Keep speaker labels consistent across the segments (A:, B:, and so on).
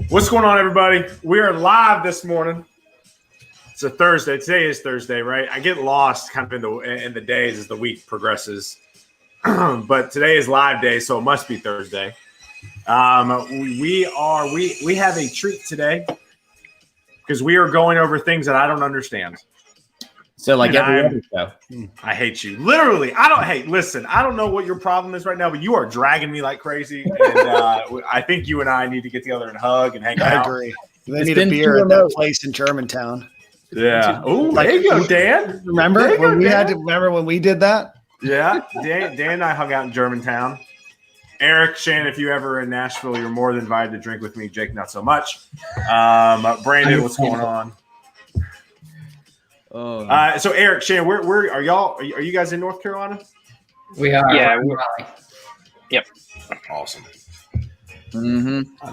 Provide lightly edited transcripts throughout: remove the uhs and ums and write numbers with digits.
A: What's going on, everybody? We are live this morning. It's a Thursday. Today is Thursday, right? I get lost kind of in the days as the week progresses. But today is live day, so it must be Thursday. We have a treat today because we are going over things that I don't understand.
B: So like every other show.
A: I hate you. Literally, listen, I don't know what your problem is right now, but you are dragging me like crazy. And I think you and I need to get together and hug and hang out.
C: I agree. They need a beer at that place in Germantown.
A: Yeah. Oh, there you go, Dan.
C: Remember when we did that?
A: Yeah. Dan and I hung out in Germantown. Eric, Shannon, if you ever in Nashville, you're more than invited to drink with me. Jake, not so much. Brandon, what's going on? So Eric, Shannon, where are y'all? Are you guys in North Carolina?
D: We are.
E: Yeah. Yep.
A: Awesome.
B: Mm-hmm.
A: I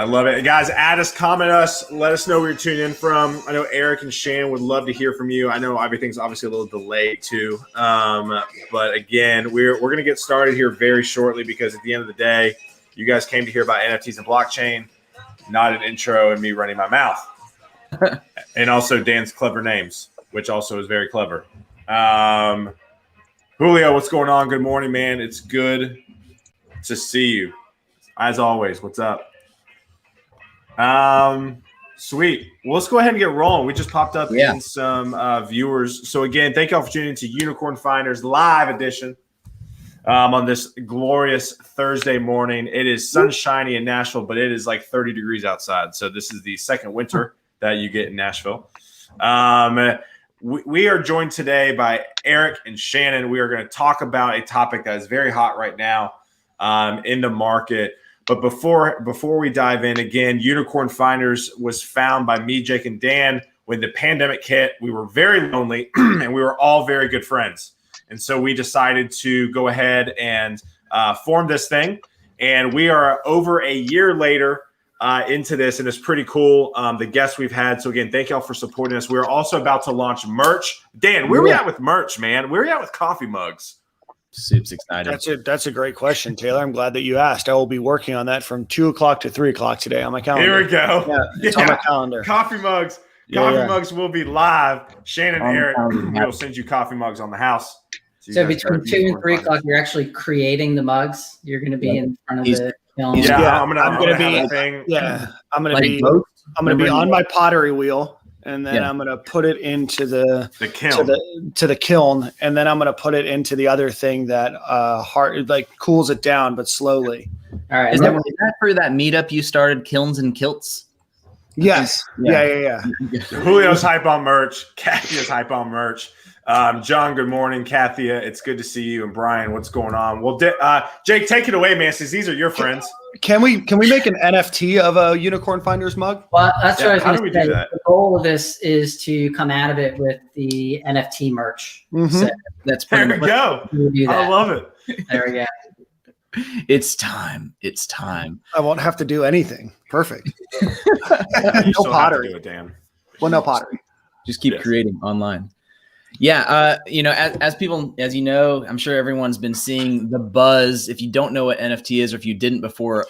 A: love it. Guys, add us, comment us, let us know where you're tuning in from. I know Eric and Shannon would love to hear from you. I know everything's obviously a little delayed too. But again, we're going to get started here very shortly because at the end of the day, you guys came to hear about NFTs and blockchain, not an intro and me running my mouth. And also Dan's clever names, which also is very clever. Julio, what's going on? Good morning, man. It's good to see you. As always, what's up? Sweet. Well, let's go ahead and get rolling. We just popped up in some viewers. So again, thank y'all for tuning into Unicorn Finders live edition on this glorious Thursday morning. It is sunshiny in Nashville, but it is like 30 degrees outside. So this is the second winter that you get in Nashville. We are joined today by Eric and Shannon. We are going to talk about a topic that is very hot right now in the market. But before we dive in, again, Unicorn Finders was found by me, Jake, and Dan. When the pandemic hit, we were very lonely and we were all very good friends. And so we decided to go ahead and form this thing. And we are over a year later into this, and it's pretty cool. The guests we've had. So again, thank y'all for supporting us. We're also about to launch merch. Dan, where are we at with merch, man? Where are we at with coffee mugs?
B: Super excited.
C: That's a great question, Taylor. I'm glad that you asked. I will be working on that from 2 o'clock to 3 o'clock today on my calendar.
A: Here we go.
C: Yeah, it's on my calendar.
A: Coffee mugs. Coffee mugs will be live. Shannon and Eric will send you coffee mugs on the house.
D: So between 2 and 3 o'clock, you're actually creating the mugs. You're going to be in front of the kiln.
A: I'm gonna be.
C: Yeah, I'm gonna be on my pottery wheel. And then I'm going to put it into the kiln, to the kiln, and then I'm going to put it into the other thing that cools it down, but slowly.
B: All right. Is that for that meetup you started, Kilns and Kilts?
C: Yes. Yeah.
A: Julio's hype on merch. Kathy's hype on merch. John, good morning. Kathia, it's good to see you. And Brian, what's going on? Well, Jake, take it away, man, since these are your friends.
C: Can we make an NFT of a Unicorn Finders mug?
D: Well, that's what I was
A: how
D: going
A: do we
D: to say.
A: do that?
D: The goal of this is to come out of it with the NFT merch.
C: Mm-hmm.
D: So
B: that's
A: there we go. I love it.
D: There we go.
B: It's time.
C: I won't have to do anything. Perfect.
A: No pottery. Do it, Dan.
C: Well, no pottery.
B: Just keep creating online. Yeah, as people, as you know, I'm sure everyone's been seeing the buzz. If you don't know what NFT is, or if you didn't before,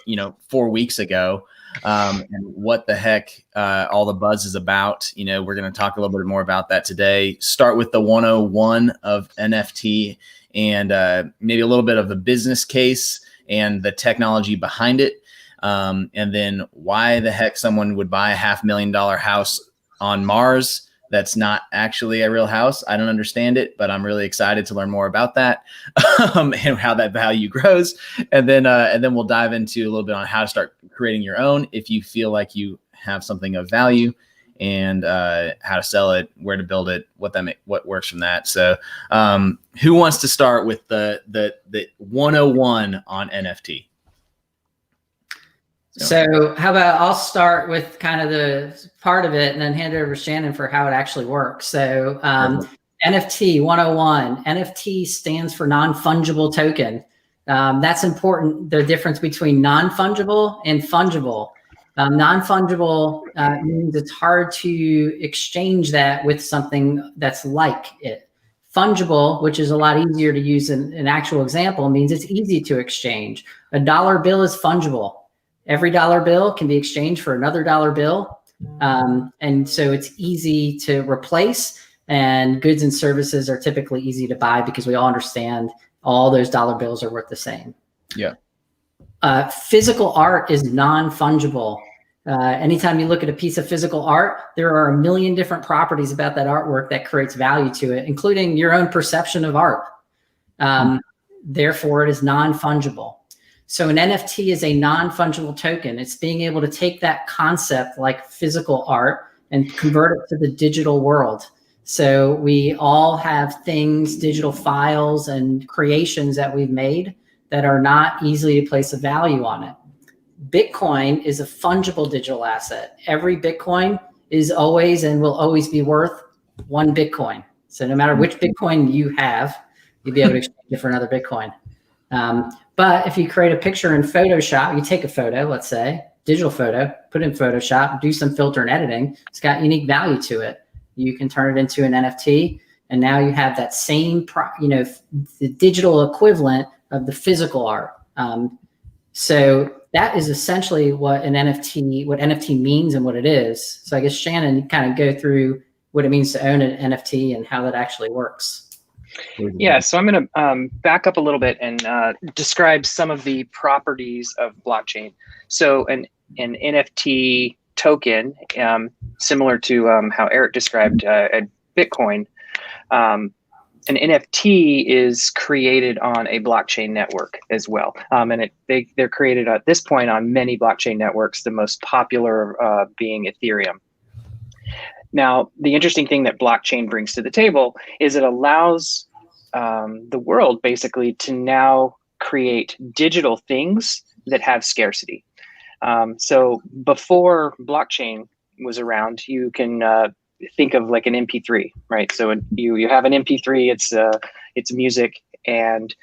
B: 4 weeks ago, and what the heck all the buzz is about, we're going to talk a little bit more about that today. Start with the 101 of NFT and maybe a little bit of the business case and the technology behind it, and then why the heck someone would buy a $500,000 house on Mars. That's not actually a real house. I don't understand it, but I'm really excited to learn more about that and how that value grows. And then we'll dive into a little bit on how to start creating your own if you feel like you have something of value, and how to sell it, where to build it, what works from that. So who wants to start with the 101 on NFT?
D: So how about I'll start with kind of the part of it and then hand it over to Shannon for how it actually works. So NFT 101, NFT stands for non-fungible token. That's important. The difference between non-fungible and fungible. Non-fungible means it's hard to exchange that with something that's like it. Fungible, which is a lot easier to use in an actual example, means it's easy to exchange. A dollar bill is fungible. Every dollar bill can be exchanged for another dollar bill. And so it's easy to replace, and goods and services are typically easy to buy because we all understand all those dollar bills are worth the same.
B: Yeah.
D: Physical art is non-fungible. Anytime you look at a piece of physical art, there are a million different properties about that artwork that creates value to it, including your own perception of art. Therefore, it is non-fungible. So an NFT is a non-fungible token. It's being able to take that concept like physical art and convert it to the digital world. So we all have things, digital files and creations that we've made that are not easily to place a value on it. Bitcoin is a fungible digital asset. Every Bitcoin is always and will always be worth one Bitcoin. So no matter which Bitcoin you have, you'll be able to exchange it for another Bitcoin. But if you create a picture in Photoshop, you take a photo, let's say, digital photo, put it in Photoshop, do some filter and editing, it's got unique value to it. You can turn it into an NFT, and now you have that same, the digital equivalent of the physical art. So that is essentially what NFT means and what it is. So I guess Shannon, kind of go through what it means to own an NFT and how that actually works.
E: Yeah, so I'm going to back up a little bit and describe some of the properties of blockchain. So an NFT token, similar to how Eric described a Bitcoin, an NFT is created on a blockchain network as well. And they're created at this point on many blockchain networks, the most popular being Ethereum. Now, the interesting thing that blockchain brings to the table is it allows the world basically to now create digital things that have scarcity. So before blockchain was around, you can think of like an MP3, right? So you have an MP3, it's music, and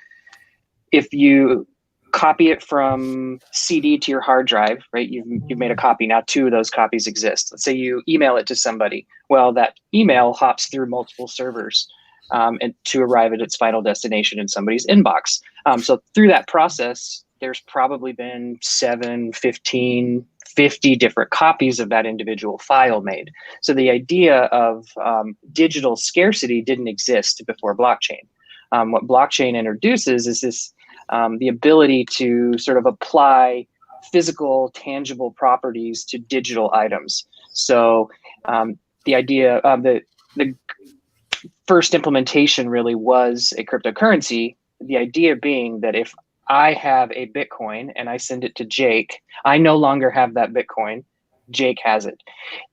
E: if you copy it from CD to your hard drive, right? You've made a copy. Now 2 of those copies exist. Let's say you email it to somebody. Well, that email hops through multiple servers and to arrive at its final destination in somebody's inbox. So through that process, there's probably been 7, 15, 50 different copies of that individual file made. So the idea of digital scarcity didn't exist before blockchain. What blockchain introduces is this the ability to sort of apply physical, tangible properties to digital items. So the idea of the first implementation really was a cryptocurrency. The idea being that if I have a Bitcoin and I send it to Jake, I no longer have that Bitcoin. Jake has it.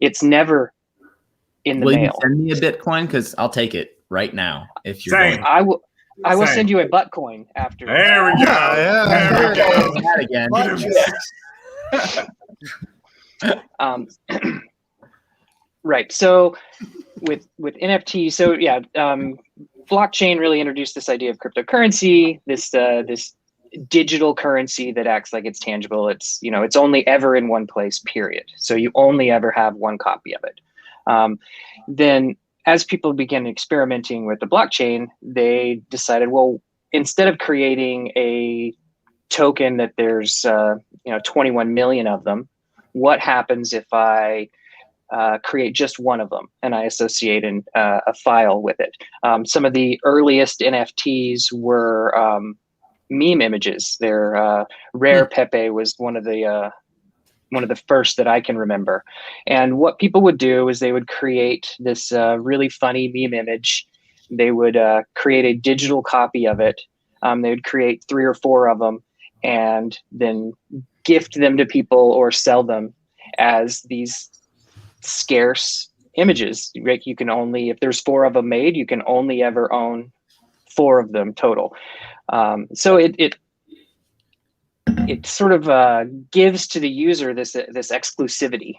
E: It's never in the mail.
B: Will you send me a Bitcoin? Because I'll take it right now. If you're
A: Same.
E: I will send you a butt coin after.
A: There we go. There we go.
E: Right. So with NFT, so yeah, blockchain really introduced this idea of cryptocurrency, this digital currency that acts like it's tangible. It's it's only ever in one place, period. So you only ever have one copy of it. Then as people began experimenting with the blockchain, they decided, well, instead of creating a token that there's 21 million of them, what happens if I create just one of them and I associate a file with it? Some of the earliest NFTs were meme images. Rare Pepe was one of the first that I can remember. And what people would do is they would create this really funny meme image. They would create a digital copy of it. They would create 3 or 4 of them and then gift them to people or sell them as these scarce images. Right? You can only, if there's 4 of them made, you can only ever own 4 of them total. So it sort of gives to the user this exclusivity,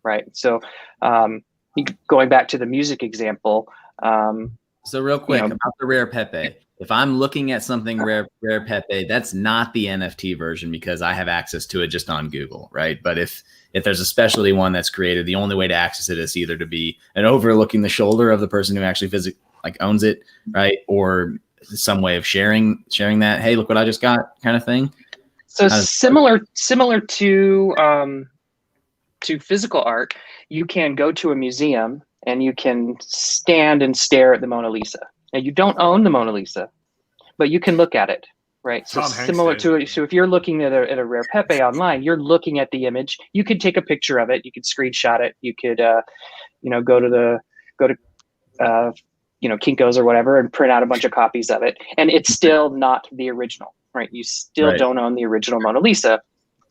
E: right? So going back to the music example.
B: So real quick about the Rare Pepe. If I'm looking at something Rare Pepe, that's not the NFT version because I have access to it just on Google, right? But if there's a specialty one that's created, the only way to access it is either to be an overlooking the shoulder of the person who actually owns it, right? Or some way of sharing that, hey, look what I just got kind of thing.
E: So similar to physical art, you can go to a museum and you can stand and stare at the Mona Lisa. Now, you don't own the Mona Lisa, but you can look at it, right? So similar to it. So if you're looking at a rare Pepe online, you're looking at the image. You could take a picture of it. You could screenshot it. You could, go to Kinko's or whatever and print out a bunch of copies of it. And it's still not the original, right? You still don't own the original Mona Lisa.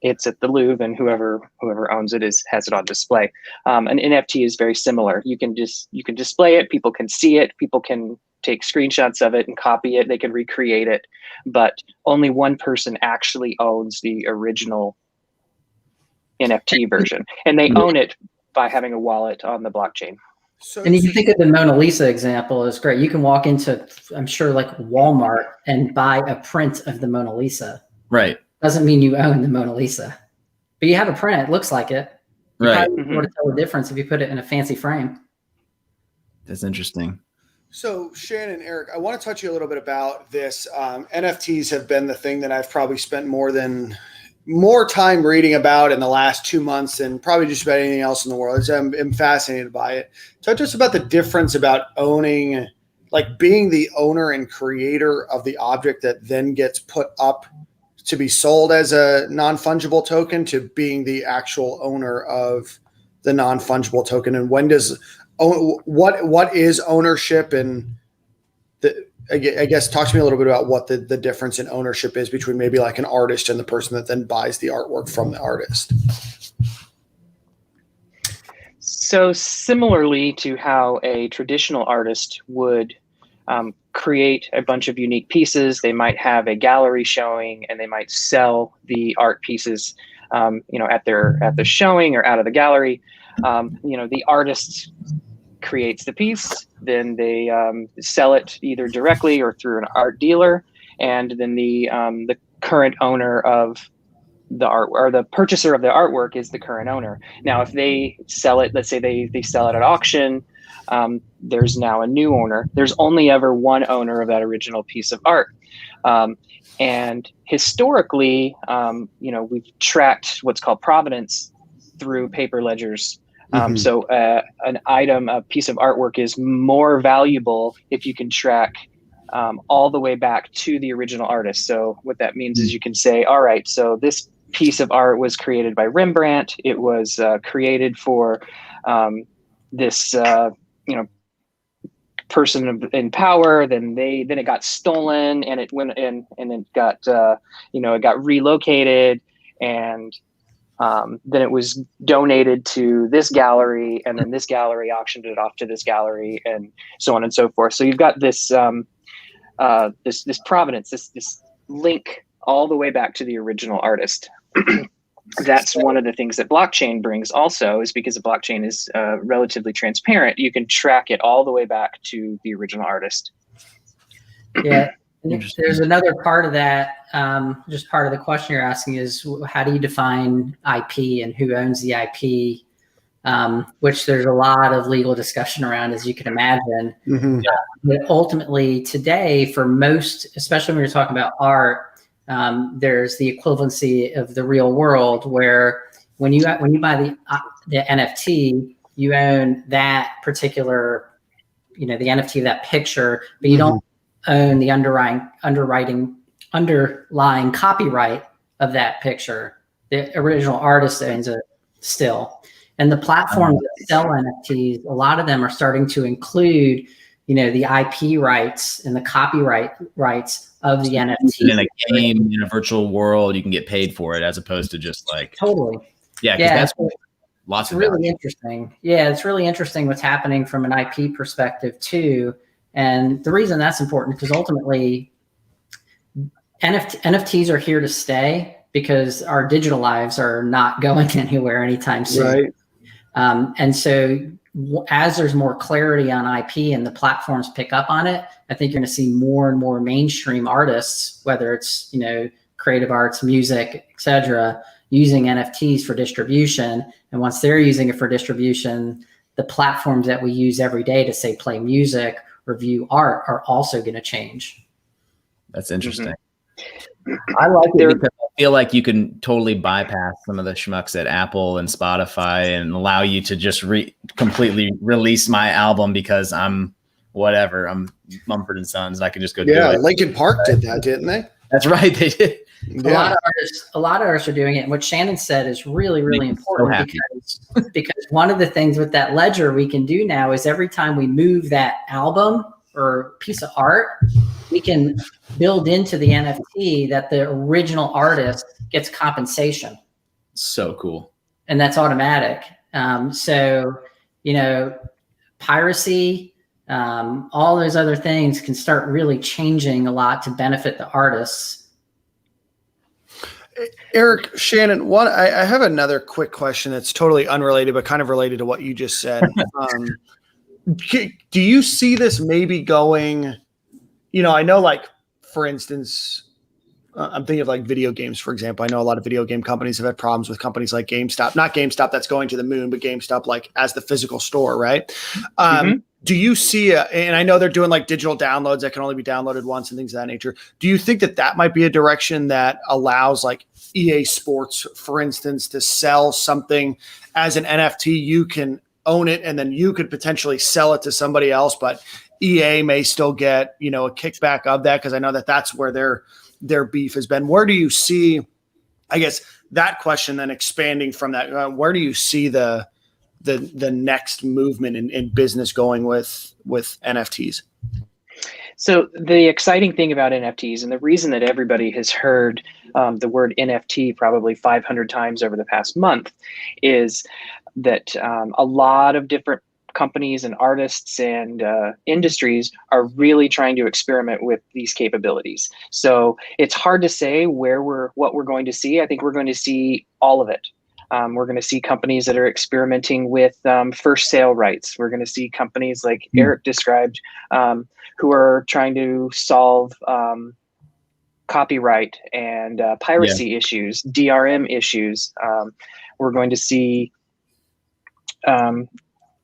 E: It's at the Louvre, and whoever owns it has it on display. An NFT is very similar. You can display it. People can see it. People can take screenshots of it and copy it. They can recreate it, but only one person actually owns the original NFT version, and they own it by having a wallet on the blockchain.
D: And you can think of the Mona Lisa example as great. You can walk into, I'm sure, like Walmart and buy a print of the Mona Lisa.
B: Right.
D: Doesn't mean you own the Mona Lisa, but you have a print. It looks like it. You
B: right.
D: Would tell the difference if you put it in a fancy frame.
B: That's interesting.
C: So Shannon, Eric, I want to touch you a little bit about this. NFTs have been the thing that I've probably spent more time reading about in the last 2 months than probably just about anything else in the world. I'm fascinated by it. Talk to us about the difference about owning, like being the owner and creator of the object that then gets put up to be sold as a non-fungible token, to being the actual owner of the non-fungible token. And when does what is ownership? And I guess talk to me a little bit about what the difference in ownership is between maybe like an artist and the person that then buys the artwork from the artist.
E: So similarly to how a traditional artist would create a bunch of unique pieces, they might have a gallery showing and they might sell the art pieces, at the showing or out of the gallery. The artist creates the piece, then they sell it either directly or through an art dealer, and then the current owner of the art, or the purchaser of the artwork, is the current owner. Now, if they sell it, let's say they sell it at auction, there's now a new owner. There's only ever one owner of that original piece of art. And historically, we've tracked what's called provenance through paper ledgers. So an item, a piece of artwork, is more valuable if you can track all the way back to the original artist. So what that means is you can say, all right, so this piece of art was created by Rembrandt. It was created for this person in power. Then it got stolen, and it went in, and it got it got relocated, and then it was donated to this gallery, and then this gallery auctioned it off to this gallery, and so on and so forth. So you've got this this provenance, this link all the way back to the original artist. That's one of the things that blockchain brings also, is because the blockchain is relatively transparent. You can track it all the way back to the original artist.
D: Yeah. There's another part of that, just part of the question you're asking is, how do you define IP and who owns the IP, which there's a lot of legal discussion around, as you can imagine. Mm-hmm. But ultimately today, for most, especially when you're talking about art, there's the equivalency of the real world, where when you buy the NFT, you own that particular, the NFT of that picture, but you don't own the underlying copyright of that picture. The original artist owns it still. And the platforms that sell NFTs, a lot of them are starting to include, the IP rights and the copyright rights of the NFT.
B: In a game, in a virtual world, you can get paid for it, as opposed to just like
D: totally.
B: Yeah,
D: that's
B: lots of
D: really interesting. Yeah, it's really interesting what's happening from an IP perspective too. And the reason that's important, because ultimately NFTs are here to stay, because our digital lives are not going anywhere anytime soon.
C: Right.
D: And so as there's more clarity on IP and the platforms pick up on it, I think you're going to see more and more mainstream artists, whether it's, creative arts, music, etc., using NFTs for distribution. And once they're using it for distribution, the platforms that we use every day to, say, play music, review art, are also going to change.
B: That's interesting. I like it because I feel like you can totally bypass some of the schmucks at Apple and Spotify and allow you to just completely release my album because I'm Mumford and Sons. I can just go do it.
C: Yeah, Linkin Park did that, didn't they?
B: That's right, they did.
D: Yeah. A lot of artists are doing it. And what Shannon said is really, really important because one of the things with that ledger we can do now is every time we move that album or piece of art, we can build into the NFT that the original artist gets compensation.
B: So cool.
D: And that's automatic. So, piracy, all those other things can start really changing a lot to benefit the artists.
C: Eric, Shannon, I have another quick question that's totally unrelated, but kind of related to what you just said. Do you see this maybe going, I know, like, for instance, I'm thinking of like video games, for example. I know a lot of video game companies have had problems with companies like GameStop, not GameStop that's going to the moon, but GameStop like as the physical store, right? Do you see, and I know they're doing like digital downloads that can only be downloaded once and things of that nature. Do you think that might be a direction that allows like EA Sports, for instance, to sell something as an NFT? You can own it and then you could potentially sell it to somebody else, but EA may still get, a kickback of that, because I know that's where their beef has been. Where do you see, I guess, that question then expanding from that? Where do you see the next movement in business going with NFTs?
E: So the exciting thing about NFTs, and the reason that everybody has heard the word NFT probably 500 times over the past month, is that a lot of different companies and artists and industries are really trying to experiment with these capabilities. So it's hard to say what we're going to see. I think we're going to see all of it. We're going to see companies that are experimenting with first sale rights. We're going to see companies like Eric described who are trying to solve copyright and piracy issues, DRM issues. We're going to see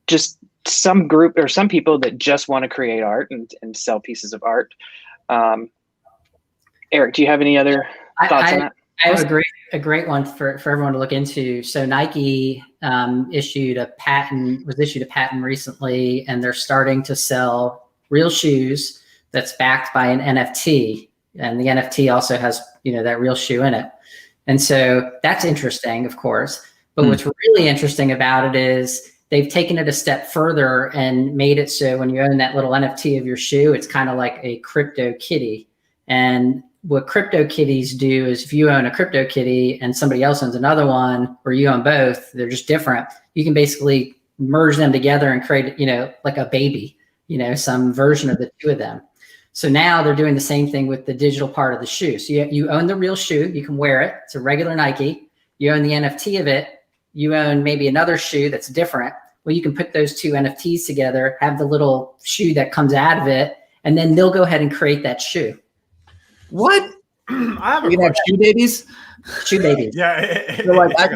E: just some group or some people that just want to create art and sell pieces of art. Eric, do you have any other thoughts on that?
D: I have a great one for everyone to look into. So Nike issued a patent recently, and they're starting to sell real shoes that's backed by an NFT. And the NFT also has, that real shoe in it. And so that's interesting, of course. But what's really interesting about it is they've taken it a step further and made it so when you own that little NFT of your shoe, it's kind of like a crypto kitty. And what crypto kitties do is if you own a crypto kitty and somebody else owns another one, or you own both, they're just different. You can basically merge them together and create, like a baby, some version of the two of them. So now they're doing the same thing with the digital part of the shoe. So you own the real shoe, you can wear it. It's a regular Nike. You own the NFT of it. You own maybe another shoe that's different. Well, you can put those two NFTs together, have the little shoe that comes out of it, and then they'll go ahead and create that shoe.
B: What?
A: I have a
B: question. Have shoe babies?
D: Shoe babies.
A: Yeah.
B: So like
A: I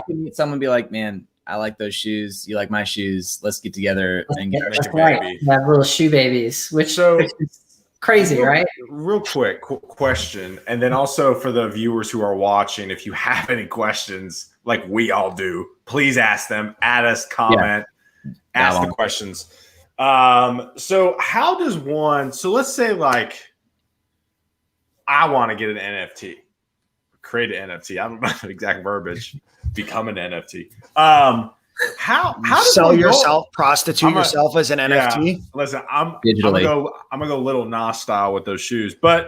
B: can meet someone and be like, man, I like those shoes. You like my shoes. Let's get together and get
D: a baby. Have little shoe babies, which is crazy, right?
A: Real quick question. And then also for the viewers who are watching, if you have any questions like we all do, please ask them, add us, comment, ask the questions. So how does one, so let's say like, I want to get an NFT, create an NFT. I don't know the exact verbiage, become an NFT. How does
C: sell yourself, prostitute yourself as an NFT?
A: Yeah, listen, I'm gonna go little Nas style with those shoes. But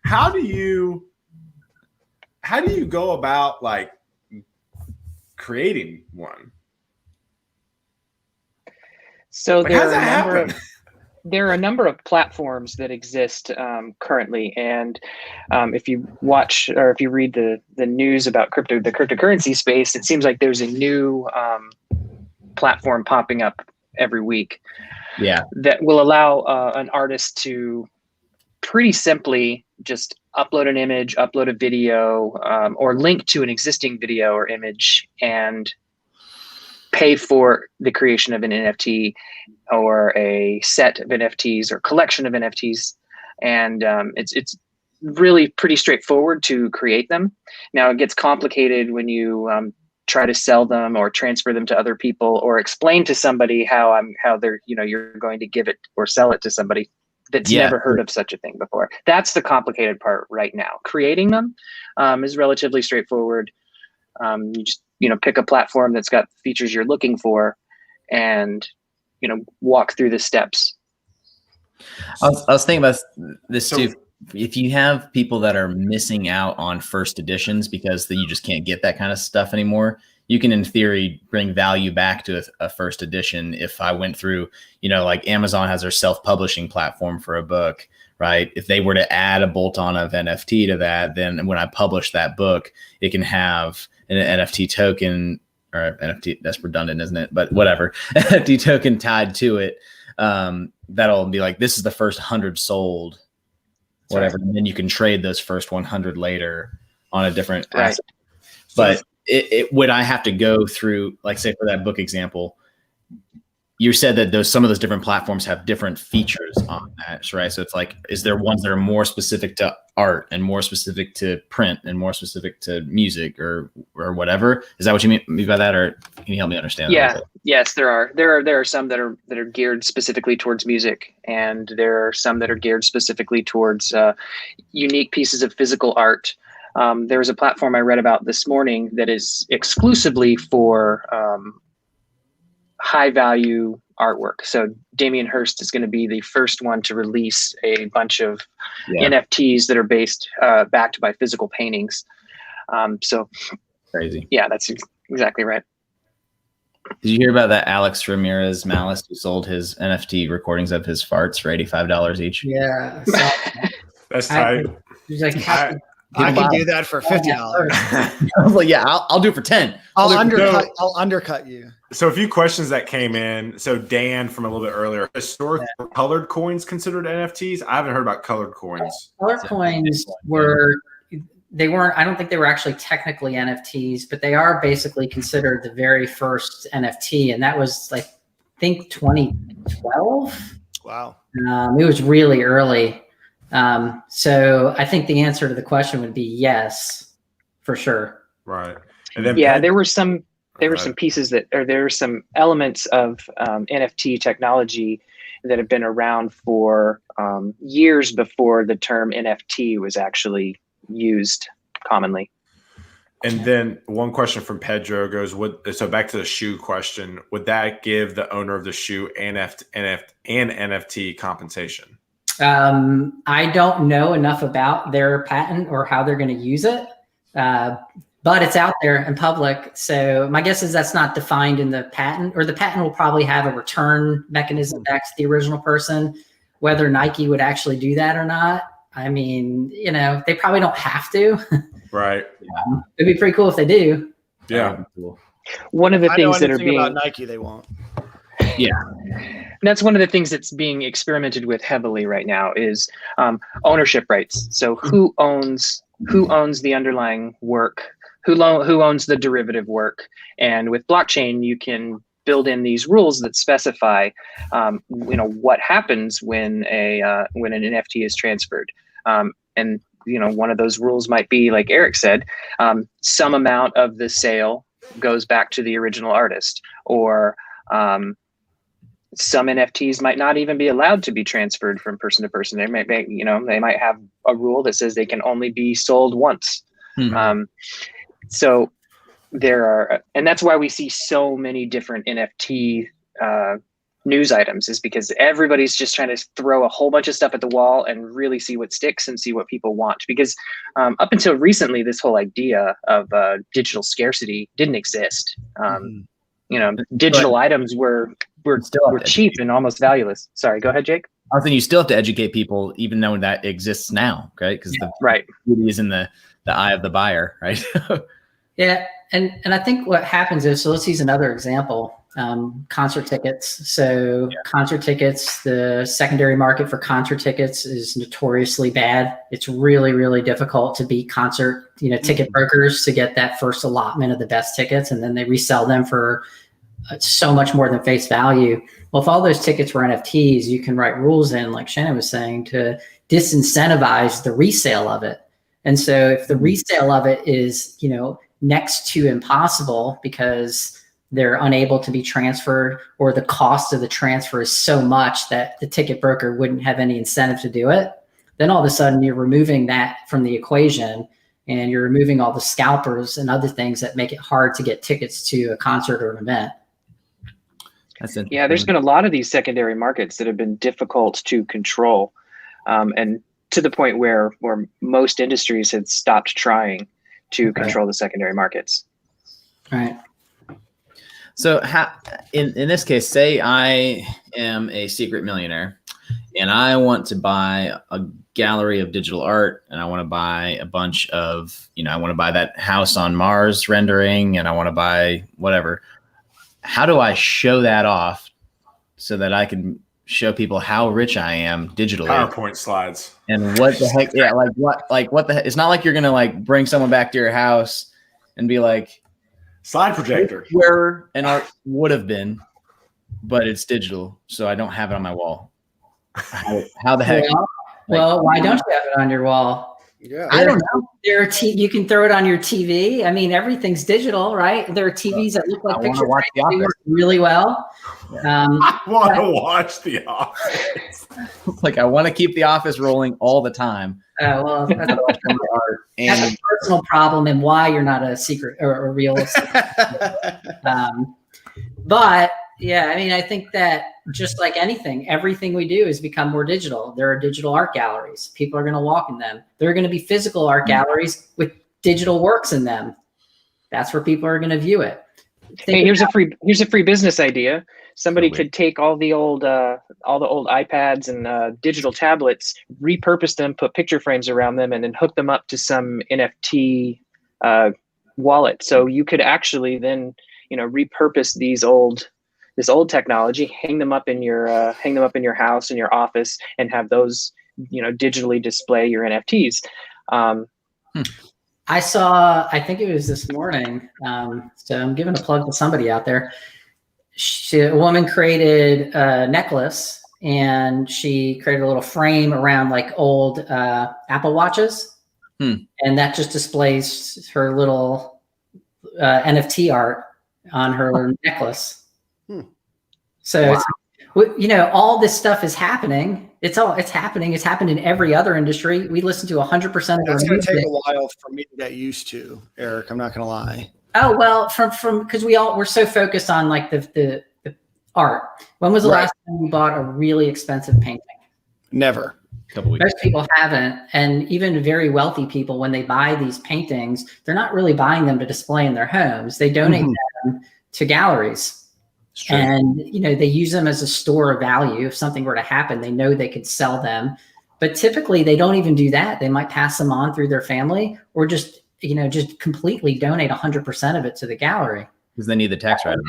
A: how do you go about like creating one?
E: So like, there are a number of platforms that exist currently, and if you watch or if you read the news about the cryptocurrency space, it seems like there's a new platform popping up every week.
B: Yeah,
E: that will allow an artist to pretty simply just upload an image, upload a video, or link to an existing video or image, and pay for the creation of an NFT or a set of NFTs or collection of NFTs. and it's really pretty straightforward to create them. Now it gets complicated when you try to sell them or transfer them to other people or explain to somebody how they're, you're going to give it or sell it to somebody that's never heard of such a thing before. That's the complicated part right now. Creating them is relatively straightforward. You just, pick a platform that's got features you're looking for and, walk through the steps.
B: I was thinking about this too. If you have people that are missing out on first editions because you just can't get that kind of stuff anymore, you can, in theory, bring value back to a first edition. If I went through, like Amazon has their self-publishing platform for a book, right? If they were to add a bolt-on of NFT to that, then when I publish that book, it can have an NFT token, or NFT, that's redundant, isn't it? But whatever, NFT token tied to it. That'll be like, this is the first 100 sold, whatever. And then you can trade those first 100 later on a different asset. But would I have to go through, like, say for that book example, you said that some of those different platforms have different features on that, right? So it's like, is there ones that are more specific to art and more specific to print and more specific to music or whatever? Is that what you mean by that, or can you help me understand?
E: Yeah, yes, there are. There are some that are geared specifically towards music, and there are some that are geared specifically towards unique pieces of physical art. There was a platform I read about this morning that is exclusively for high value artwork. So Damien Hirst is going to be the first one to release a bunch of NFTs that are backed by physical paintings. So
B: crazy.
E: Yeah, that's exactly right.
B: Did you hear about that Alex Ramirez Malice who sold his NFT recordings of his farts for $85 each?
D: Yeah.
A: That's tight.
D: He's like,
C: I can do that for $50.
B: I was like, yeah, I'll do it for 10.
C: I'll undercut you.
A: So a few questions that came in. So Dan from a little bit earlier, historically, were colored coins considered NFTs? I haven't heard about colored coins.
D: Colored coins weren't, I don't think they were actually technically NFTs, but they are basically considered the very first NFT. And that was like, I think 2012.
C: Wow.
D: It was really early. So I think the answer to the question would be yes, for sure.
A: Right. And then
E: there were some pieces there were some elements of NFT technology that have been around for years before the term NFT was actually used commonly.
A: And then one question from Pedro goes, so back to the shoe question, would that give the owner of the shoe an NFT compensation?
D: I don't know enough about their patent or how they're going to use it, but it's out there in public. So my guess is that's not defined in the patent, or the patent will probably have a return mechanism back to the original person. Whether Nike would actually do that or not, I mean, they probably don't have to. Right. It'd be pretty cool if they do.
A: Yeah.
E: One of the things that are being
C: about Nike, they won't.
E: Yeah. That's one of the things that's being experimented with heavily right now is ownership rights. So who owns the underlying work? Who owns the derivative work? And with blockchain, you can build in these rules that specify, what happens when an NFT is transferred. And one of those rules might be, like Eric said, some amount of the sale goes back to the original artist, or some NFTs might not even be allowed to be transferred from person to person. They might have a rule that says they can only be sold once. Mm-hmm. So there are, and that's why we see so many different NFT news items, is because everybody's just trying to throw a whole bunch of stuff at the wall and really see what sticks and see what people want. Because up until recently, this whole idea of digital scarcity didn't exist. Digital items were cheap and almost valueless. Sorry, go ahead, Jake.
B: I think you still have to educate people, even though that exists now, right? Because the beauty is in the eye of the buyer, right?
D: Yeah, and I think what happens is, so let's use another example. Concert tickets. So concert tickets, the secondary market for concert tickets is notoriously bad. It's really, really difficult to beat concert, ticket brokers to get that first allotment of the best tickets, and then they resell them for so much more than face value. Well, if all those tickets were NFTs, you can write rules in, like Shannon was saying, to disincentivize the resale of it. And so if the resale of it is, you know, next to impossible because they're unable to be transferred, or the cost of the transfer is so much that the ticket broker wouldn't have any incentive to do it, then all of a sudden you're removing that from the equation, and you're removing all the scalpers and other things that make it hard to get tickets to a concert or an event.
E: Yeah, there's been a lot of these secondary markets that have been difficult to control, and to the point where most industries had stopped trying to control the secondary markets.
D: Right.
B: So in this case, say I am a secret millionaire and I want to buy a gallery of digital art, and I want to buy a bunch of, you know, I want to buy that house on Mars rendering, and I want to buy whatever. How do I show that off so that I can show people how rich I am digitally?
A: PowerPoint slides.
B: And what the heck? Yeah, what the heck? It's not like you're going to like bring someone back to your house and be like,
A: slide projector,
B: where an art would have been, but it's digital, so I don't have it on my wall. How the heck?
D: Well, why don't you have it on your wall?
C: Yeah,
D: I don't know. You can throw it on your TV. I mean, everything's digital, right? There are TVs that look like picture frames. They work really well.
A: I want to watch The Office.
B: Like, I want to keep The Office rolling all the time.
D: Well, that's a personal problem, and why you're not a secret or a real. But yeah, I mean, I think that just like anything, everything we do has become more digital. There are digital art galleries. People are going to walk in them. There are going to be physical art galleries with digital works in them. That's where people are going to view it.
E: Hey, here's a free business idea. Somebody could take all the old iPads and digital tablets, repurpose them, put picture frames around them, and then hook them up to some NFT wallet. So you could actually then, you know, repurpose this old technology, hang them up in your house, in your office, and have those, you know, digitally display your NFTs.
D: I think it was this morning. So I'm giving a plug to somebody out there. A woman created a necklace, and she created a little frame around like old Apple Watches. And that just displays her little NFT art on her necklace. So it's, you know, all this stuff is happening. It's happening. It's happened in every other industry. We listen to 100% of
C: That's going to take a while for me to get used to, Eric. I'm not going to lie.
D: Oh, well, from because we're so focused on like the art. When was the last time you bought a really expensive painting?
C: Never.
B: A couple weeks.
D: Most people haven't. And even very wealthy people, when they buy these paintings, they're not really buying them to display in their homes. They donate them to galleries. And, you know, they use them as a store of value. If something were to happen, they know they could sell them. But typically they don't even do that. They might pass them on through their family, or just, you know, just completely donate 100% of it to the gallery.
B: Because they need the tax write-off.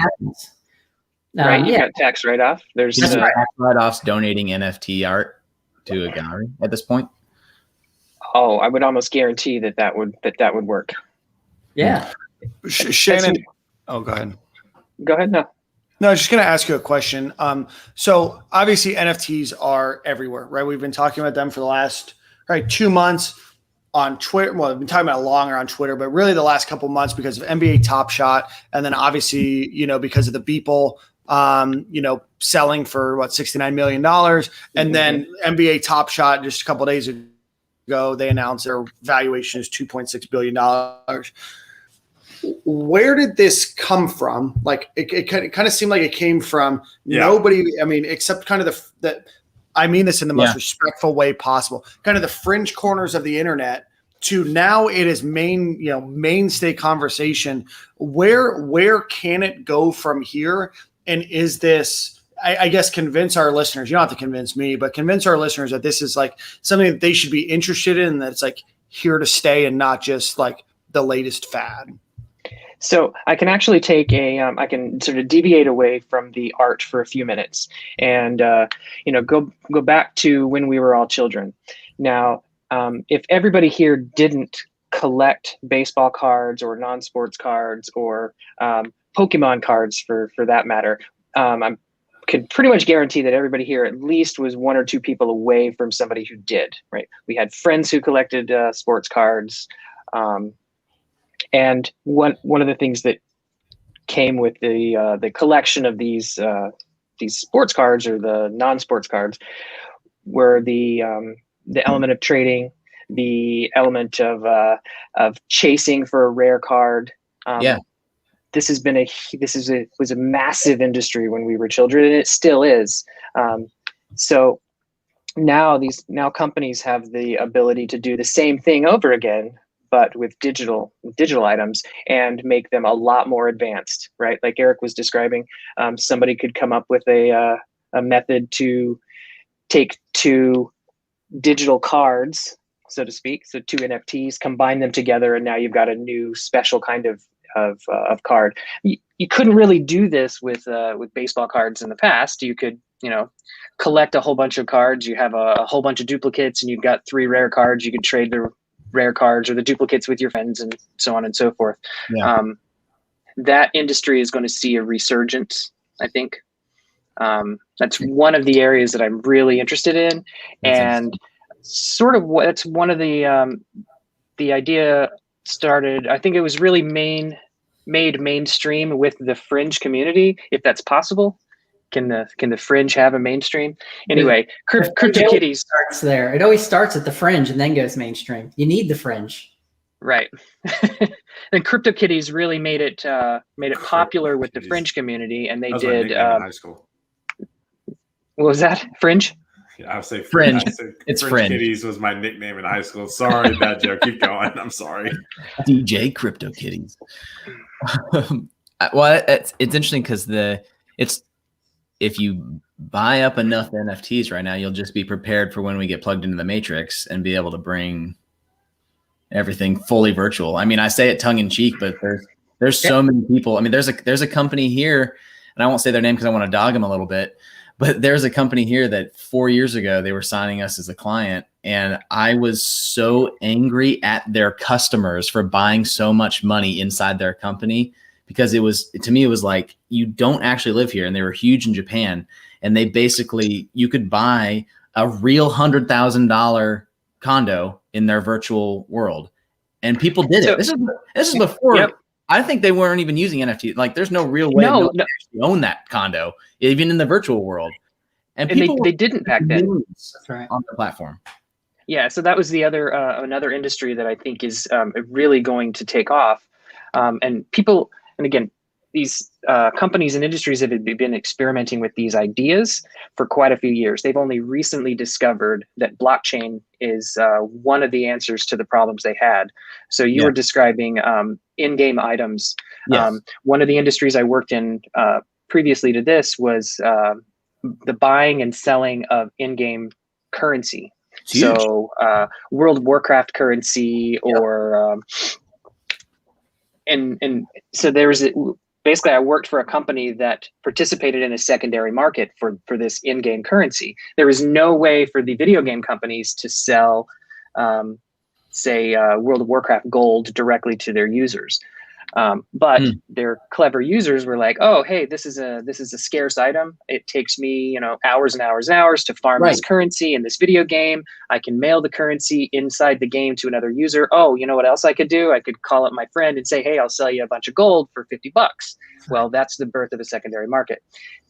E: Right, you got tax write-off. There's
B: tax write-offs donating NFT art to a gallery at this point.
E: Oh, I would almost guarantee that would work.
D: Yeah.
C: Shannon. Oh, go ahead.
E: Go ahead.
C: No, I was just going to ask you a question. So obviously NFTs are everywhere, right? We've been talking about them for the last 2 months on Twitter. Well, we've been talking about it longer on Twitter, but really the last couple months because of NBA Top Shot. And then obviously, you know, because of the Beeple, you know, selling for $69 million. And then NBA Top Shot just a couple of days ago, they announced their valuation is $2.6 billion. Where did this come from? Like it kind of seemed like it came from nobody. I mean, except kind of I mean this in the most respectful way possible. Kind of the fringe corners of the internet to now it is mainstay conversation. Where can it go from here? And is this? I guess convince our listeners. You don't have to convince me, but convince our listeners that this is like something that they should be interested in. That it's like here to stay and not just like the latest fad.
E: So I can actually take I can sort of deviate away from the art for a few minutes and, you know, go back to when we were all children. Now, if everybody here didn't collect baseball cards or non-sports cards or Pokemon cards for that matter, I'm could pretty much guarantee that everybody here at least was one or two people away from somebody who did, right? We had friends who collected sports cards. And one of the things that came with the collection of these sports cards or the non-sports cards were the element of trading, the element of chasing for a rare card. This was a massive industry when we were children, and it still is. So now companies have the ability to do the same thing over again, but with digital items, and make them a lot more advanced, right? Like Eric was describing, somebody could come up with a method to take two digital cards, so to speak, so two NFTs, combine them together, and now you've got a new special kind of card. You couldn't really do this with baseball cards in the past. You could, collect a whole bunch of cards. You have a whole bunch of duplicates, and you've got 3 rare cards. You could trade the rare cards or the duplicates with your friends, and so on and so forth. Yeah. That industry is going to see a resurgence, I think. That's one of the areas that I'm really interested in, and sort of that's one of the idea started. I think it was really made mainstream with the fringe community, if that's possible. Can the fringe have a mainstream? Anyway, CryptoKitties
D: starts there. It always starts at the fringe and then goes mainstream. You need the fringe,
E: right? And CryptoKitties really made it popular with the fringe community, and they did.
A: In high school.
E: What was that? Fringe?
A: Yeah, I would say
B: fringe.
A: It's fringe. Kitties was my nickname in high school. Sorry, bad joke. Keep going. I'm sorry.
B: DJ CryptoKitties. Well, it's interesting because if you buy up enough NFTs right now, you'll just be prepared for when we get plugged into the matrix and be able to bring everything fully virtual. I mean, I say it tongue in cheek, but there's so many people. I mean, there's a company here, and I won't say their name because I want to dog them a little bit. But there's a company here that 4 years ago, they were signing us as a client. And I was so angry at their customers for buying so much money inside their company, because it was like, you don't actually live here. And they were huge in Japan. And they basically, you could buy a real $100,000 condo in their virtual world. And people did it. This is before. Yep. I think they weren't even using NFT. Like, there's no real way to actually own that condo, even in the virtual world. And people
E: they didn't back then
B: on the platform.
E: Yeah, so that was the other another industry that I think is really going to take off. And people, and again, these companies and industries have been experimenting with these ideas for quite a few years. They've only recently discovered that blockchain is one of the answers to the problems they had. So you were describing in-game items.
B: Yes.
E: One of the industries I worked in previously to this was the buying and selling of in-game currency. So World of Warcraft currency, or and so there was basically, I worked for a company that participated in a secondary market for this in-game currency. There was no way for the video game companies to sell, say, World of Warcraft gold directly to their users. But their clever users were like, "Oh, hey, this is a scarce item. It takes me, hours and hours and hours to farm this currency in this video game. I can mail the currency inside the game to another user. Oh, you know what else I could do? I could call up my friend and say, hey, I'll sell you a bunch of gold for $50. Well, that's the birth of a secondary market.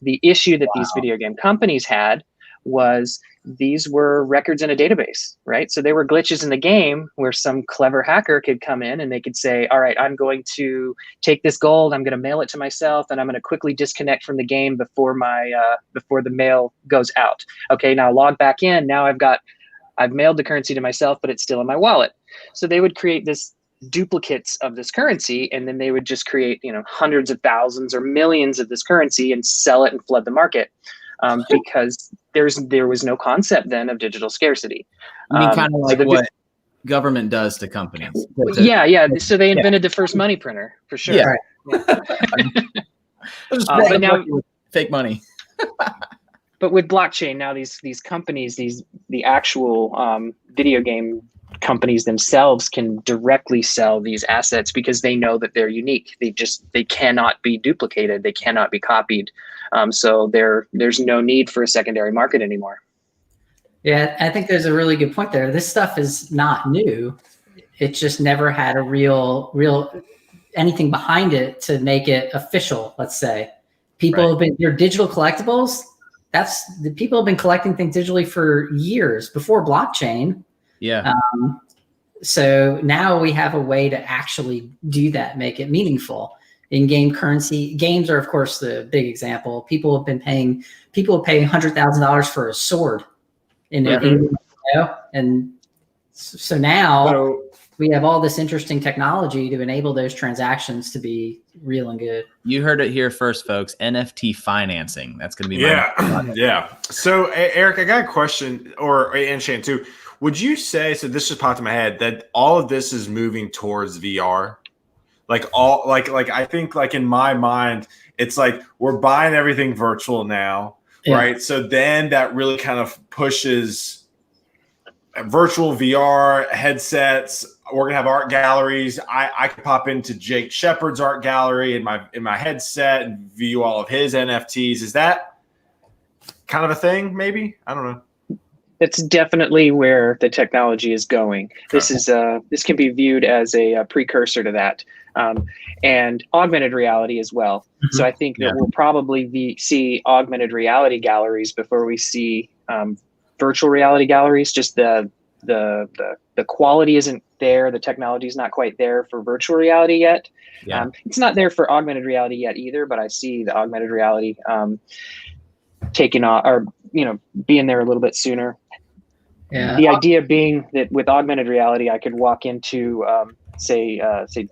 E: The issue that these video game companies had was these were records in a database, right? So they were glitches in the game where some clever hacker could come in and they could say, all right, I'm going to take this gold, I'm going to mail it to myself, and I'm going to quickly disconnect from the game before the mail goes out. Okay, now log back in. Now I've mailed the currency to myself, but it's still in my wallet. So they would create this duplicates of this currency, and then they would just create, hundreds of thousands or millions of this currency and sell it and flood the market. Because there was no concept then of digital scarcity.
B: I mean, kind of like what government does to companies.
E: Yeah. So they invented the first money printer, for sure.
B: Yeah.
E: But now
B: fake money.
E: But with blockchain now, these companies, the actual video game companies themselves can directly sell these assets because they know that they're unique. They cannot be duplicated. They cannot be copied. So there's no need for a secondary market anymore.
D: Yeah, I think there's a really good point there. This stuff is not new. It just never had a real anything behind it to make it official. Let's say people have been your digital collectibles. People have been collecting things digitally for years before blockchain.
B: Yeah.
D: So now we have a way to actually do that, make it meaningful. In-game currency games are, of course, the big example. People pay $100,000 for a sword and so now we have all this interesting technology to enable those transactions to be real and good.
B: You heard it here first, folks. NFT financing. That's going to be
A: yeah. So Eric, I got a question, and Shannon too. Would you say, so this just popped in my head, that all of this is moving towards VR? Like I think like in my mind, it's like we're buying everything virtual now, right? So then that really kind of pushes virtual VR headsets. We're gonna have art galleries. I could pop into Jake Shepard's art gallery in my headset and view all of his NFTs. Is that kind of a thing? Maybe, I don't know.
E: It's definitely where the technology is going. This can be viewed as a precursor to that, and augmented reality as well. So I think that we'll probably see augmented reality galleries before we see virtual reality galleries. Just the quality isn't there. The technology is not quite there for virtual reality yet. It's not there for augmented reality yet either. But I see the augmented reality taking off, or being there a little bit sooner. Yeah. The idea being that with augmented reality, I could walk into, say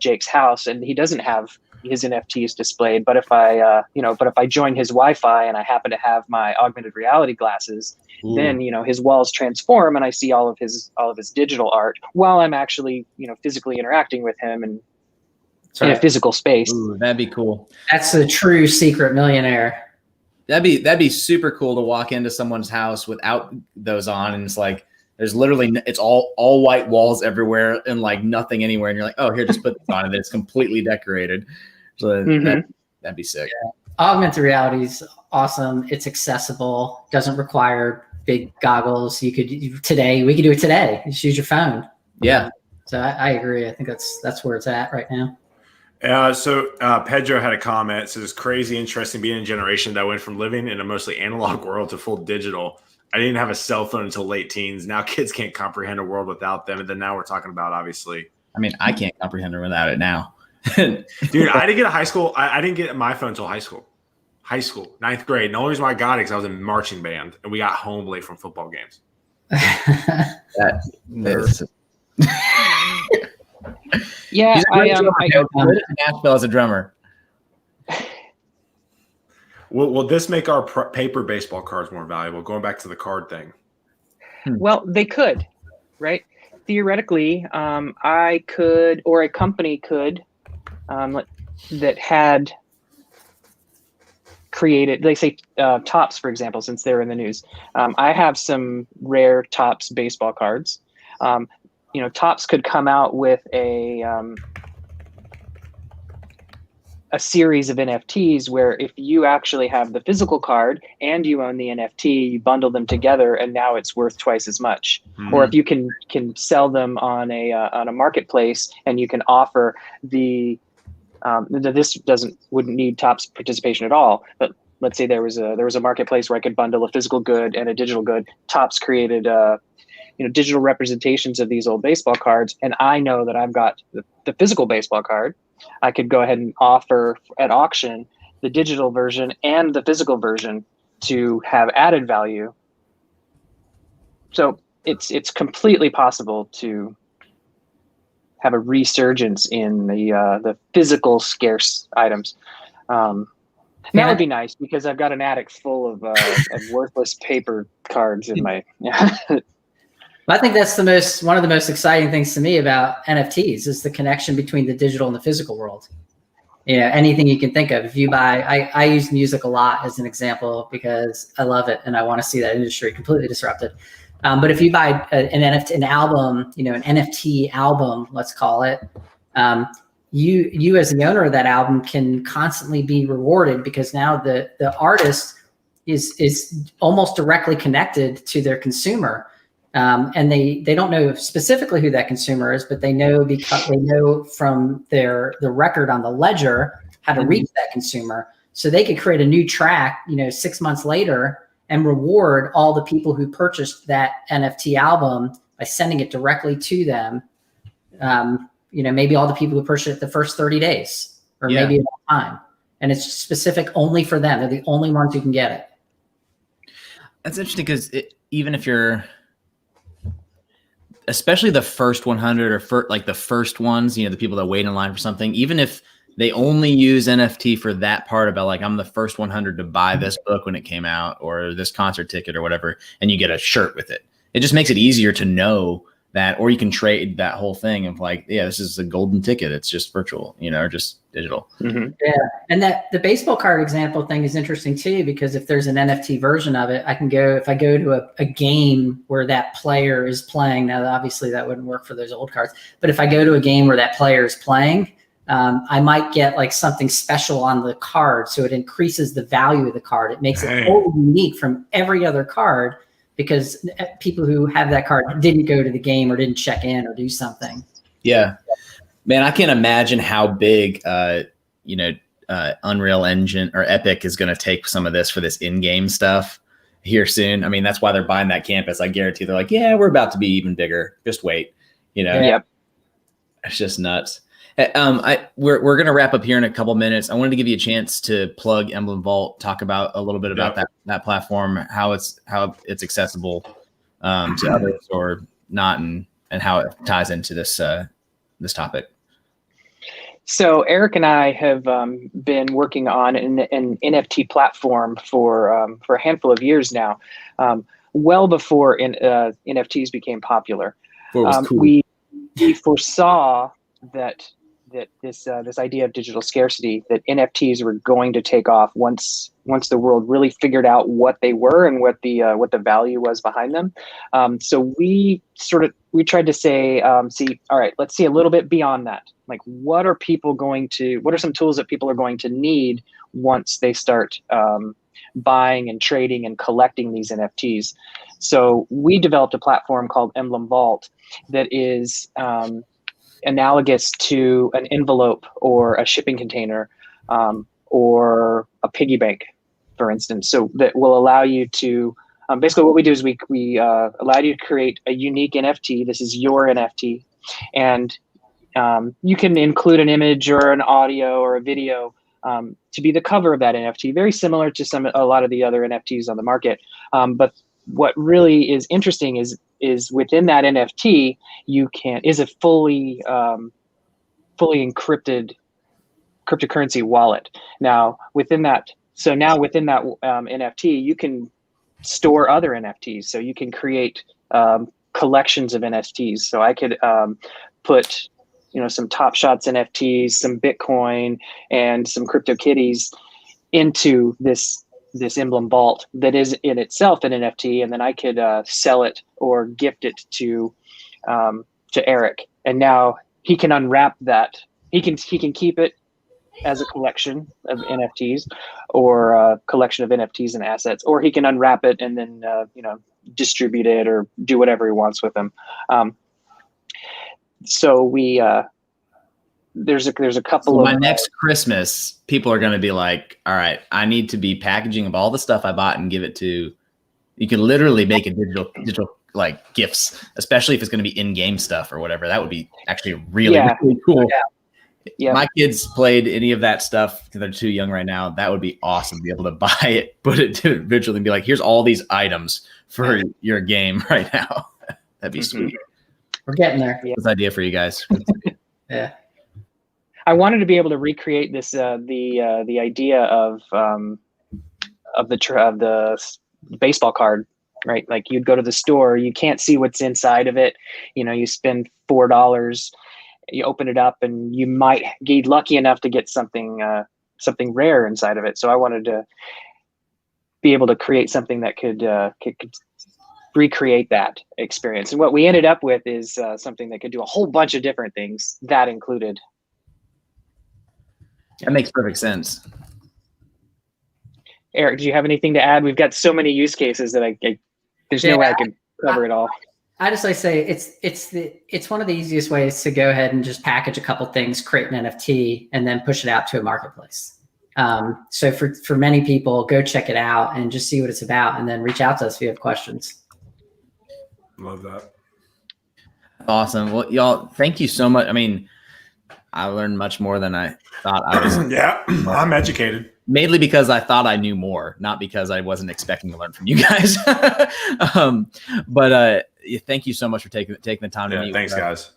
E: Jake's house, and he doesn't have his NFTs displayed. But if I join his Wi-Fi and I happen to have my augmented reality glasses, then his walls transform, and I see all of his digital art while I'm actually physically interacting with him and in a physical space.
B: Ooh, that'd be cool.
D: That's a true secret millionaire.
B: That'd be super cool to walk into someone's house without those on, and it's like there's literally it's all white walls everywhere and like nothing anywhere, and you're like, oh, here, just put this on, and it's completely decorated. So that'd be sick.
D: Yeah. Augmented reality is awesome. It's accessible. Doesn't require big goggles. We could do it today. Just use your phone.
B: Yeah.
D: So I agree. I think that's where it's at right now.
A: So Pedro had a comment. It says, it's crazy interesting being in a generation that went from living in a mostly analog world to full digital. I didn't have a cell phone until late teens. Now kids can't comprehend a world without them. And then now we're talking about, obviously.
B: I mean, I can't comprehend it without it now.
A: Dude, I didn't get I didn't get my phone until high school, 9th grade. And the only reason why I got it because I was in marching band and we got home late from football games.
E: Yeah,
B: I Nashville as a drummer.
A: Will this make our paper baseball cards more valuable? Going back to the card thing.
E: Well, they could, right? Theoretically, I could, or a company could, that had created, they say Topps, for example, since they're in the news. I have some rare Topps baseball cards. Topps could come out with a series of NFTs where if you actually have the physical card and you own the NFT, you bundle them together and now it's worth twice as much. Or if you can sell them on a marketplace and you can offer this wouldn't need Topps participation at all. But let's say there was a marketplace where I could bundle a physical good and a digital good. Topps created digital representations of these old baseball cards, and I know that I've got the physical baseball card. I could go ahead and offer at auction the digital version and the physical version to have added value. So it's completely possible to have a resurgence in the physical scarce items. That would be nice because I've got an attic full of worthless paper cards in my.
D: I think that's one of the most exciting things to me about NFTs is the connection between the digital and the physical world. Anything you can think of. If you buy, I use music a lot as an example because I love it and I want to see that industry completely disrupted. But if you buy an NFT, an album, an NFT album, let's call it, you as the owner of that album can constantly be rewarded because now the artist is almost directly connected to their consumer. And they don't know specifically who that consumer is, but they know because they know from the record on the ledger how to reach that consumer. So they could create a new track, 6 months later and reward all the people who purchased that NFT album by sending it directly to them. Maybe all the people who purchased it the first 30 days or maybe at a time. And it's specific only for them. They're the only ones who can get it.
B: That's interesting because even if you're, especially the first 100 or like the first ones, the people that wait in line for something, even if they only use NFT for that part about like, I'm the first 100 to buy this book when it came out or this concert ticket or whatever, and you get a shirt with it. It just makes it easier to know that, or you can trade that whole thing of like, this is a golden ticket. It's just virtual, or just digital.
D: Mm-hmm. Yeah. And that the baseball card example thing is interesting too, because if there's an NFT version of it, if I go to a game where that player is playing, now obviously that wouldn't work for those old cards, but if I go to a game where that player is playing, I might get like something special on the card. So it increases the value of the card. It makes it totally unique from every other card because people who have that card didn't go to the game or didn't check in or do something.
B: Yeah, man, I can't imagine how big, Unreal Engine or Epic is going to take some of this for this in-game stuff here soon. I mean, that's why they're buying that campus. I guarantee they're like, we're about to be even bigger. Just wait,
E: Yep.
B: It's just nuts. We're going to wrap up here in a couple minutes. I wanted to give you a chance to plug Emblem Vault, talk about a little bit about that platform, how it's accessible to others or not, and how it ties into this topic.
E: So Eric and I have been working on an NFT platform for a handful of years now, well before NFTs became popular.
B: Cool.
E: We foresaw that this idea of digital scarcity, that NFTs were going to take off once the world really figured out what they were and what the value was behind them. So we tried to say, all right, let's see a little bit beyond that. Like, what are some tools that people are going to need once they start buying and trading and collecting these NFTs? So we developed a platform called Emblem Vault that is analogous to an envelope or a shipping container or a piggy bank, for instance. So that will allow you to basically what we do is we allow you to create a unique NFT. This is your NFT, and you can include an image or an audio or a video to be the cover of that NFT. Very similar to a lot of the other NFTs on the market, but what really is interesting is within that NFT is a fully encrypted cryptocurrency wallet. Now within that NFT, you can store other NFTs. So you can create collections of NFTs. So I could put some Top Shots NFTs, some Bitcoin, and some CryptoKitties into this Emblem Vault that is in itself an NFT, and then I could sell it or gift it to Eric, and now he can unwrap that. He can keep it as a collection of NFTs or a collection of NFTs and assets, or he can unwrap it and then distribute it or do whatever he wants with them. So we there's a couple of
B: my next Christmas, people are going to be like, all right, I need to be packaging of all the stuff I bought and give it to, you can literally make a digital like gifts, especially if it's going to be in-game stuff or whatever. That would be actually really cool. Yeah. My kids played any of that stuff because they're too young right now. That would be awesome to be able to buy it, put it to virtually and be like, here's all these items for your game right now. That'd be sweet.
D: We're getting there.
B: This idea for you guys.
D: Yeah.
E: I wanted to be able to recreate this, the idea of the baseball card, right? Like you'd go to the store, you can't see what's inside of it. You spend $4, you open it up, and you might get lucky enough to get something rare inside of it. So I wanted to be able to create something that could recreate that experience. And what we ended up with is something that could do a whole bunch of different things, that included.
B: That makes perfect sense.
E: Eric, do you have anything to add? We've got so many use cases that there's no way I can cover it all.
D: I just like to say it's one of the easiest ways to go ahead and just package a couple things, create an NFT, and then push it out to a marketplace. So for many people, go check it out and just see what it's about, and then reach out to us if you have questions.
A: Love that.
B: Awesome. Well, y'all, thank you so much. I mean, I learned much more than I thought I was.
A: Yeah, I'm educated.
B: Mainly because I thought I knew more, not because I wasn't expecting to learn from you guys. But thank you so much for taking the time to meet.
A: Thanks, guys.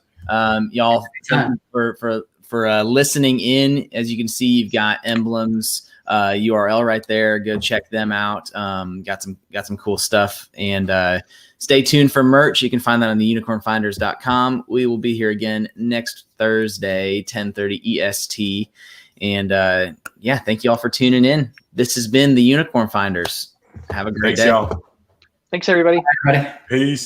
B: Y'all, thank you for listening in. As you can see, you've got Emblem's URL right there. Go check them out. Got some cool stuff, and stay tuned for merch. You can find that on the unicornfinders.com. We will be here again next Thursday, 10:30 EST. And thank you all for tuning in. This has been the Unicorn Finders. Have a great day.
A: Y'all.
E: Thanks, everybody.
A: Peace.